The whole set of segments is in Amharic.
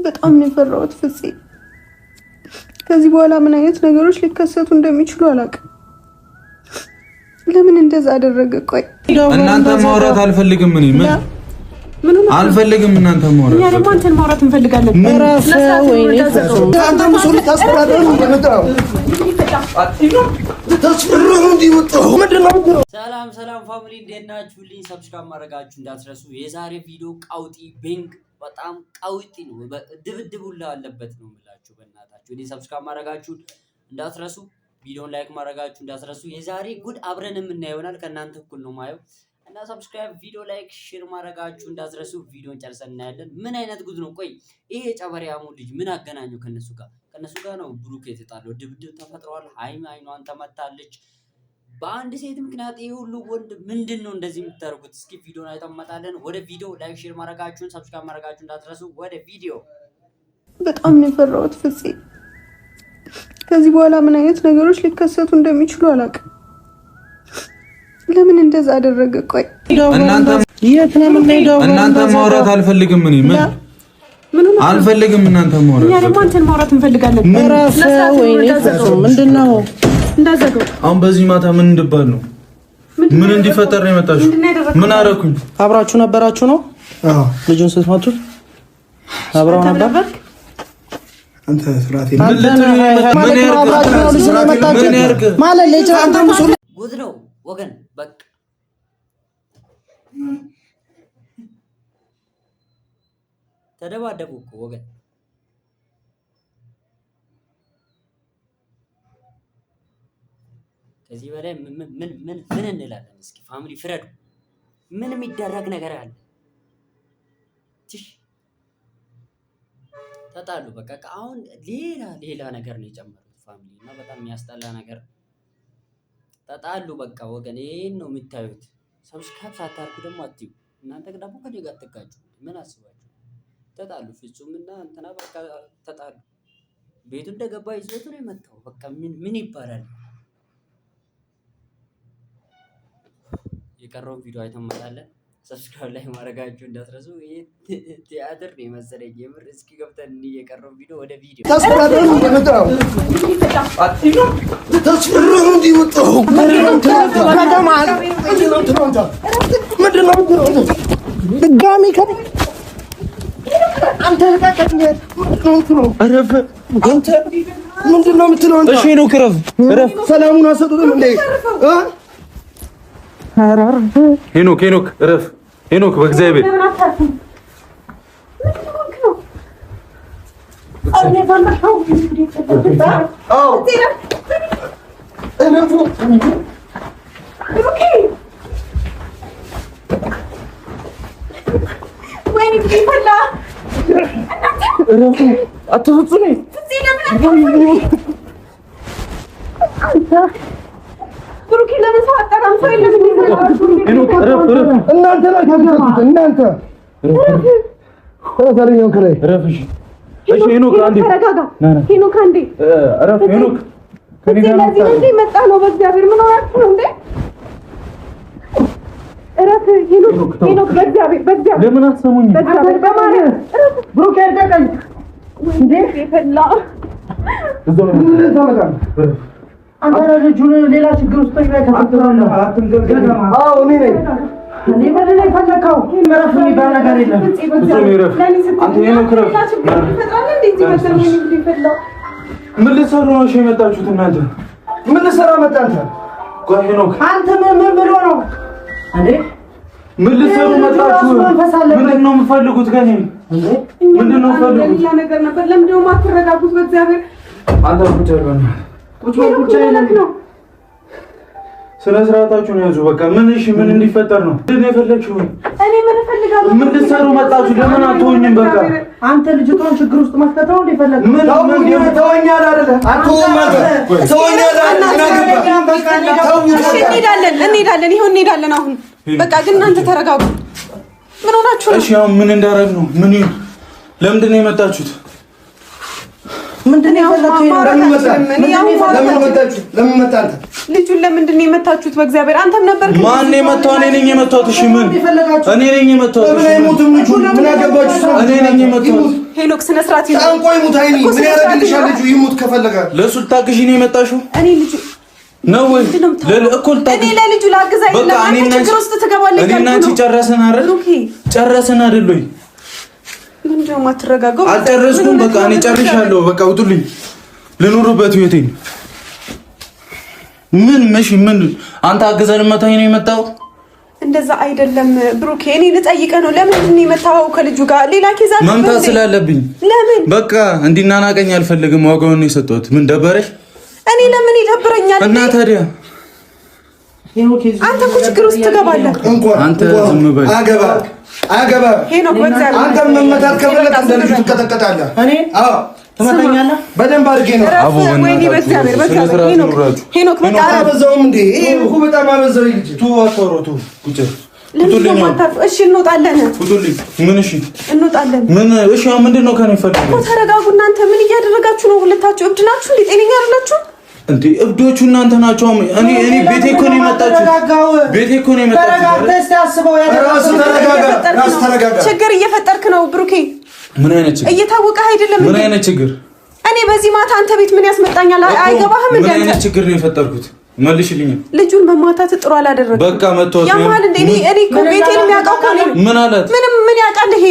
በጣም የፈራሁት ፍፄ ከዚህ በኋላ ምን አይነት ነገሮች ሊከሰቱ እንደሚችሉ አላውቅም። ለምን እንደዛ አደረገ? ቆይ እናንተ ማውራት አልፈልግም። እኔ ምን አልፈልግም። እናንተ ማውራት እኛ ደግሞ አንተን ማውራት እንፈልጋለን። ሰላም ፋሚሊ እንዴት ናችሁልኝ? ሰብስክራይብ ማድረጋችሁ እንዳትረሱ። የዛሬ ቪዲዮ ቀውጢ ቤንግ በጣም ቀውጢ ነው። ድብድቡላ አለበት ነው የምላችሁ። በእናታችሁ እኔ ሰብስክራይብ ማድረጋችሁን እንዳትረሱ፣ ቪዲዮን ላይክ ማድረጋችሁ እንዳትረሱ። የዛሬ ጉድ አብረን የምናየው ይሆናል። ከእናንተ እኩል ነው ማየው እና ሰብስክራይብ፣ ቪዲዮ ላይክ፣ ሼር ማድረጋችሁ እንዳትረሱ። ቪዲዮን ጨርሰን እናያለን። ምን አይነት ጉድ ነው? ቆይ ይሄ የጨበሪያሙ ልጅ ምን አገናኘው ከነሱ ጋር? ከነሱ ጋር ነው ብሩክ የተጣለው። ድብድብ ተፈጥሯል። ሃይሚ አይኗን ተመታለች በአንድ ሴት ምክንያት። ይሄ ሁሉ ወንድ ምንድን ነው እንደዚህ የምታደርጉት? እስኪ ቪዲዮን አይተመጣለን። ወደ ቪዲዮ ላይክ፣ ሼር ማድረጋችሁን ሰብስክራይብ ማድረጋችሁ እንዳትረሱ። ወደ ቪዲዮ። በጣም የፈራሁት ፍፄ ከዚህ በኋላ ምን አይነት ነገሮች ሊከሰቱ እንደሚችሉ አላውቅም። ለምን እንደዛ አደረገ? ቆይ እናንተ ማውራት አልፈልግም። እኔ ምን አልፈልግም። እናንተ ማውራት እኛ ደግሞ አንተን ማውራት እንፈልጋለን። ምንድነው እንዳዘገው? አሁን በዚህ ማታ ምን እንድባል ነው? ምን እንዲፈጠር ነው የመጣችሁ? ምን አደረኩኝ? አብራችሁ ነበራችሁ ነው? አዎ። ልጁን ስትመቱት አብራው ነበር። አንተ ስራቴ ምን ያርግ ማለት ልጅ አንተ ሙሉ ጉድ ነው ወገን። በቃ ተደባደቡ እኮ ወገን። ከዚህ በላይ ምን እንላለን? እስኪ ፋሚሊ ፍረዱ። ምን የሚደረግ ነገር አለ? ትሽ ተጣሉ በቃ። አሁን ሌላ ነገር ነው የጨመሩት ፋሚሊ እና በጣም የሚያስጠላ ነገር። ተጣሉ በቃ ወገን። ይሄን ነው የምታዩት። ሰብስክራይብ ሳታርኩ ደግሞ አትዩ። እናንተ ደግሞ ከኔ ጋር አትጋጩ። ምን አስባችሁ? ተጣሉ ፍጹም እና እንትና በቃ ተጣሉ። ቤቱ እንደገባ ይዞት ነው የመጣው። በቃ ምን ይባላል? የቀረውን ቪዲዮ አይተመጣለን። ሰብስክራይብ ላይ ማድረጋችሁ እንዳትረሱ። ይሄ ቲያትር ነው መሰለኝ የምር። እስኪ ገብተን የቀረውን ቪዲዮ ወደ ቪዲዮ ምንድነው የምትለው? እሺ ነው ክረፍ ሰላሙን አሰጡትም እንዴ? ሄኖክ እረፍ። ሄኖክ በእግዚአብሔር እናንተ ላይ ታገሩት። እናንተ ወሰሪው ከላይ ረፍሽ። እሺ ሄኖክ አንዴ ተረጋጋ። ሄኖክ አንዴ ረፍ። ሄኖክ ከኔ ጋር መጣ ነው። በእግዚአብሔር ምን ሆናችሁ ነው እንዴ? ረፍ። ሄኖክ በእግዚአብሔር ለምን አትሰሙኝ? በእግዚአብሔር በማለት ብሩክ ያርጋኝ እንዴ? ይፈላ እዛው ነው አንተ ልጁን ሌላ ችግር ውስጥ ከተከተለው አዎ እኔ ነኝ። እኔ በደለ ፈለከው ምዕራፍ የሚባል ነገር የለም። አንተ ሄኖክ ረፍ። ምን ልትሰሩ ነው የመጣችሁት እናንተ? ምን ልትሰራ መጣ አንተ? ቆይ ሄኖክ አንተ ምን ብሎ ነው እንዴ? ምን ልትሰሩ መጣችሁ? ምንድነው የምትፈልጉት ከኔ? ምንድነው የምትፈልጉት? ሌላ ነገር ነበር። ለምንድነው የማትረጋጉት? በእግዚአብሔር አንተ ቁጭ በል። ቁጭ ነው። ስነ ስርዓታችሁን ያዙ። በቃ ምን እንዲፈጠር ነው? ምንድን ነው የፈለግሽው? እኔ ምን እፈልጋለሁ? ምን ልትሰሩ መጣችሁ? ለምን አትሆኝም? በቃ አንተ ልጅቷን ችግር ውስጥ ማስከተው እንደ ፈለግ ምን ተወኛል አይደለ? እንሄዳለን። ይሁን እንሄዳለን። አሁን በቃ ግን እናንተ ተረጋጉ። ምን ሆናችሁ ነው? እሺ አሁን ምን እንዳደረግ ነው? ለምንድን ነው የመጣችሁት? ምንድን ነው ያፈለከው? ለምን መጣ? ልጁን ለምንድን ነው የመታችሁት? በእግዚአብሔር አንተም ነበር። ማን ነው የመታው? እኔ ነኝ የመታሁት። እሺ ምን? እኔ ነኝ የመታሁት። ምን አይሞትም ልጁ። ምን አገባችሁ? እኔ ነኝ የመታሁት። ሄኖክ ስነ ስርዓት ይሁን። አንቆይ ሙት አይኒ ምን ያደርግልሻል? ልጁ ይሙት ከፈለገ ለሱ ልታግዢ ነው የመጣሽው? እኔ ልጁ ነው ወይ ለእኩል እኔ ለልጁ ላግዛ አይደለም አንተ ችግር ውስጥ ትገባለህ። እኔና አንቺ ጨረስን አይደል? ጨረስን አይደል ወይ? ምንድነው ማትረጋጋው? አልጨረስኩም። በቃ እኔ ጨርሻለሁ። በቃ ውጡልኝ፣ ልኑርበት ህይወቴን። ምን አንተ አግዘን መታኝ ነው የመጣው? እንደዛ አይደለም ብሩኬ፣ እኔ ልጠይቅህ ነው። ለምን ነው የመጣው ከልጁ ጋር? ሌላ ኬዛ መምታት ስላለብኝ ለምን? በቃ እንዲናናቀኝ አልፈልግም። ዋጋውን ነው የሰጠሁት። ምን ደበረሽ? እኔ ለምን ይደብረኛል? እና ታዲያ አንተ እኮ ችግር ውስጥ ትገባለህ። አንተ ዝም በል። አገባ ሄኖክ በእግዚአብሔር አንተ መመታት ከፈለክ እንደ ልጁ ትቀጠቀጣለህ። እኔ ትመታኛለህ? በደንብ አድርጌ ነው። አቦ ወይኔ በእግዚአብሔር ሄኖክ በቃ አበዛውም እንዴ? ይሄ እኮ በጣም አበዛው። ልጅ አትወሮቱ ቁጭ እሺ እንወጣለን። ምን? እሺ እንወጣለን። ምን? እሺ ምንድን ነው ከኔ ፈልገው? ተረጋጉ እናንተ። ምን እያደረጋችሁ ነው? ሁለታችሁ እብድ ናችሁ እንዴ? ጤነኛ አይደላችሁ እንዴ? እብዶቹ እናንተ ናችሁ። እኔ ቤቴ እኮ ነው የመጣችሁት። ቤቴ እኮ ነው የመጣችሁት። ተረጋጋ። ችግር እየፈጠርክ ነው ብሩኬ። ምን አይነት ችግር? እየታወቀህ አይደለም እንዴ? ምን አይነት ችግር? እኔ በዚህ ማታ አንተ ቤት ምን ያስመጣኛል? አይገባህም እንዴ? ምን አይነት ችግር ነው የፈጠርኩት? መልሽልኝ። ልጁን በማታት ጥሩ አላደረግም። በቃ መጥቷት ያማል እንዴ? እኔ እኮ ቤቴን የሚያውቀው እኮ ነው። ምን አላት? ምን ያውቃል ይሄ?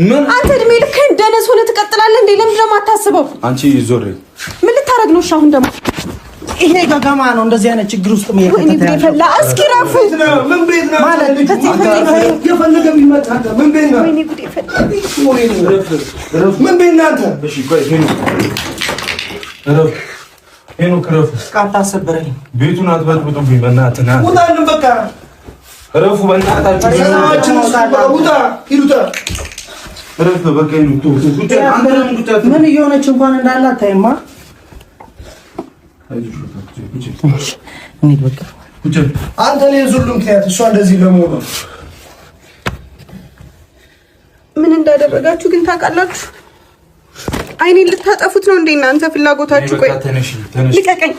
ምን አንተ እድሜ ልክህን ደነስ ሆነህ ትቀጥላለህ እንዴ? ለምንድን ነው የማታስበው? አንቺ ዞር። ምን ልታረግ ነው? እሺ አሁን ደግሞ ይሄ ገገማ ነው እንደዚህ አይነት ችግር ውስጥ ነው የፈላ። እስኪ ረፍ። ምን ቤት ነው ማለት የፈለገ ቢመጣ ምን ቤት ነው? ወይኔ ጉዴ ፈላ። ምን ቤት ነው አንተ? እሺ ቆይ ሄኖክ ረፍ። እስካታሰበረኝ ቤቱን አትበጥብጡብኝ በእናትህ። ውጣልን በቃ ረፉ በእናታችሁ። ሰላማችን ውጣ ይሉታ ረፍ በቃ ሄኖክ ቁጭ። አንተ ለምን ቁጭ? ምን እየሆነች እንኳን እንዳለ አታይማ። እንሂድ በቃ ቁጭ። አንተ ነህ ዙሉም ከያት እሷ እንደዚህ ለመሆኑ ምን እንዳደረጋችሁ ግን ታውቃላችሁ? አይኔን ልታጠፉት ነው እንዴ እናንተ ፍላጎታችሁ? ቆይ ልቀቀኝ።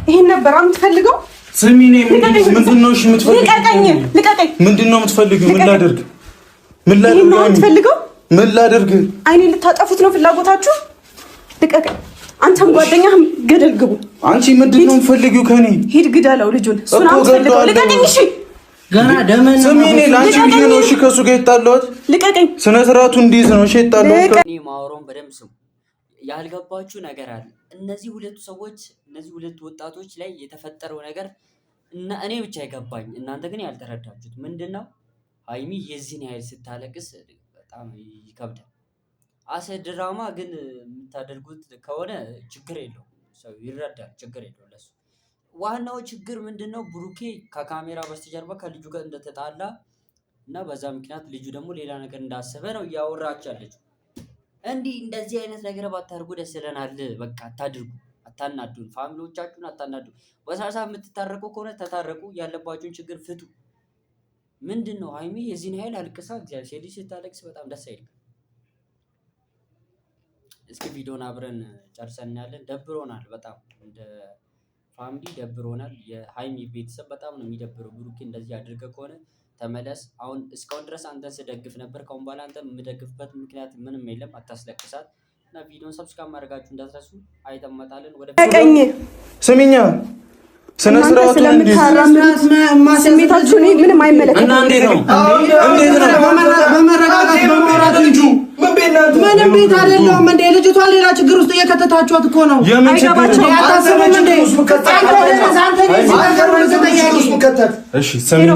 ይሄን ነበር የምትፈልገው? ስሚ ነኝ። ምንድነው እሺ የምትፈልጊው? ልቀቀኝ። ምንድነው የምትፈልጊው? ምን ላድርግ? ምን ላድርግ? አይኔን ልታጠፉት ነው ፍላጎታችሁ? ልቀቀኝ። አንተም ጓደኛህም ገደል ግቡ። አንቺ ምንድነው የምትፈልጊው ከኔ? ሂድ ግደለው ልጁን። እሱን አትፈልገው። ልቀቀኝ። እሺ ገና ደመና ስሚ ነኝ። ላንቺ ብዬ ነው እሺ ከሱ ጋር የጣለሁት። ልቀቀኝ። ስነ ስርዓቱ እንዲይዝ ነው እሺ የጣለሁት። እኔ ማውራውን በደንብ ስሙ። ያልገባችሁ ነገር አለ። እነዚህ ሁለቱ ሰዎች እነዚህ ሁለቱ ወጣቶች ላይ የተፈጠረው ነገር እና እኔ ብቻ አይገባኝ፣ እናንተ ግን ያልተረዳችሁት ምንድነው? ሀይሚ የዚህን ያህል ስታለቅስ በጣም ይከብዳል። አሰ ድራማ ግን የምታደርጉት ከሆነ ችግር የለውም፣ ሰው ይረዳል፣ ችግር የለውም ለሱ። ዋናው ችግር ምንድነው? ብሩኬ ከካሜራ በስተጀርባ ከልጁ ጋር እንደተጣላ እና በዛ ምክንያት ልጁ ደግሞ ሌላ ነገር እንዳሰበ ነው እያወራች ያለችው። እንደዚህ አይነት ነገር ባታደርጉ ደስ ይለናል። በቃ አታድርጉ፣ አታናዱን፣ ፋሚሊዎቻችሁን አታናዱ። በሳሳ የምትታረቁ ከሆነ ተታረቁ፣ ያለባችሁን ችግር ፍቱ። ምንድነው ሀይሚ የዚህን ኃይል አልቅሳ እግዚአብሔር ሴት ልጅ ስታለቅስ በጣም ደስ አይልም። እስኪ ቪዲዮን አብረን ጨርሰን እናያለን። ደብሮናል፣ በጣም እንደ ፋሚሊ ደብሮናል። የሀይሚ ቤተሰብ በጣም ነው የሚደብረው። ብሩኬ እንደዚህ አድርገህ ከሆነ ተመለስ። አሁን እስካሁን ድረስ አንተን ስደግፍ ነበር። ከአሁን በኋላ አንተን የምደግፍበት ምክንያት ምንም የለም። አታስለቅሳት እና ቪዲዮን ሰብስክራይብ ማድረጋችሁ እንዳትረሱ። አይተመጣለን ወደ ቀኝ ስሚኛ ስነ ስርዓቱ ስሜታችሁ ምንም አይመለከትም። እና እንዴት ነው በመረጋጋት እንጂ ምንም ቤት አይደለም እንዴ? ልጅቷ ሌላ ችግር ውስጥ እየከተታችኋት እኮ ነው። አይገባችሁም? አታስቡም እንዴ? እሺ ሰሚኝ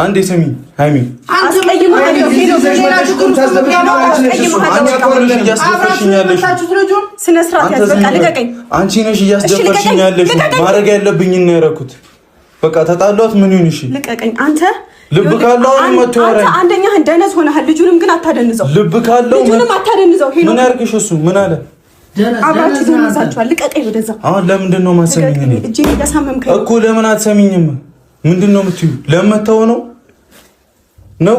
አንዴ ስሚ ሀይሚ ስነ ስርዓት ያዘቃ። ልቀቀኝ። አንቺ ነሽ እያስደፈርሽኝ ያለሽ። ማድረግ ያለብኝን ነው ያደረኩት። በቃ ተጣሏት። ምን ይሁን? እሺ ልቀቀኝ። አንተ ልብ ካለው መጥቶ ያረኝ። አንደኛ እንደነስ ሆነሃል። ልጁንም ግን አታደንዘው። ልብ ካለው ልጁንም አታደንዘው። ምን ያርግሽ? እሱ ምን አለ? አብራችሁ ተነሳችኋል። ልቀቀኝ ወደዛ። አሁን ለምንድን ነው ማሰሚኝ? እኔ እጄ እያሳመምከኝ እኮ። ለምን አትሰሚኝም? ምንድን ነው የምትይው? ለመተው ነው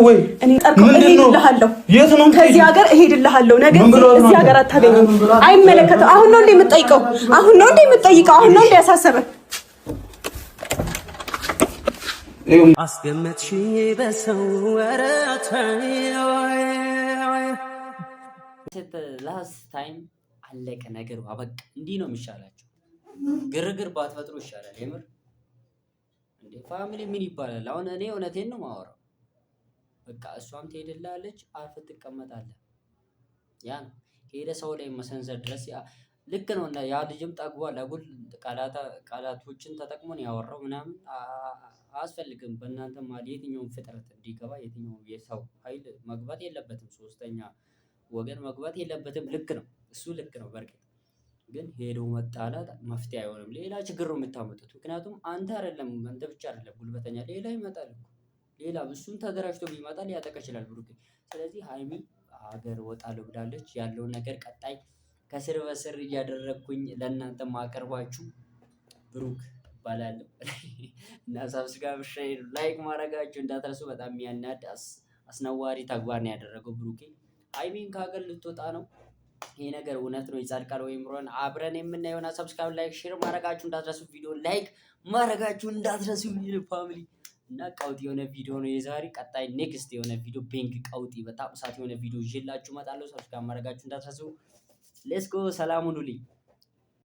ወይ? እኔ እሄድልሃለሁ። የት ነው? ከዚህ ሀገር እሄድልሃለሁ። ነገ እዚህ ሀገር አታገኝም። አይመለከተው። አሁን ነው እንደ የምትጠይቀው? አሁን ነው እንደ የምትጠይቀው? አሁን ነው እንደ ያሳሰበ? አስገመትሽኝ በሰው ላስት ታይም አለቀ ነገሩ አበቃ። እንዲህ ነው የሚሻላቸው። ግርግር ባትፈጥሩ ይሻላል። የምር እንዴ ፋሚሊ ምን ይባላል? አሁን እኔ እውነቴን ነው የማወራው። በቃ እሷም ትሄድላለች፣ አርፈህ ትቀመጣለህ። ያ ነው ሄደ ሰው ላይ መሰንዘር ድረስ ልክ ነው። እና ያ ልጅም ጠግቧል። አጉል ቃላቶችን ተጠቅሞ ነው ያወራው ምናምን አያስፈልግም። በእናንተ መሀል የትኛውም ፍጥረት እንዲገባ የትኛውም የሰው ኃይል መግባት የለበትም። ሶስተኛ ወገን መግባት የለበትም። ልክ ነው፣ እሱ ልክ ነው። በርግጥ ግን ሄዶ መጣላት መፍትሄ አይሆንም። ሌላ ችግር ነው የምታመጡት። ምክንያቱም አንተ ብቻ አይደለም ጉልበተኛ፣ ሌላ ይመጣል እኮ ሌላ እሱም ተደራጅቶ ቢመጣ ሊያጠቃ ይችላል ብሩክ። ስለዚህ ሀይሚ ሀገር ወጣለሁ ብላለች። ያለውን ነገር ቀጣይ ከስር በስር እያደረግኩኝ ለእናንተ ማቀርባችሁ ብሩክ እባላለሁ እና ሰብስክራይብ፣ ሼር፣ ላይክ ማድረጋችሁ እንዳትረሱ። በጣም የሚያናድ አስነዋሪ ተግባር ነው ያደረገው ብሩኬ። ሀይሚን ከሀገር ልትወጣ ነው። ይሄ ነገር እውነት ነው ይጸድቃል ወይም ሮን አብረን የምናየውና ሰብስክራይብ፣ ላይክ፣ ሼር ማድረጋችሁ እንዳትረሱ። ቪዲዮ ላይክ ማድረጋችሁ እንዳትረሱ ፋሚሊ እና ቀውጥ የሆነ ቪዲዮ ነው የዛሬ። ቀጣይ ኔክስት የሆነ ቪዲዮ ቤንክ ቀውጢ በጣም እሳት የሆነ ቪዲዮ ይዤላችሁ እመጣለሁ። ሰብስክራይብ ማድረጋችሁ እንዳትረሱ። ሌትስ ጎ። ሰላም ሁኑልኝ።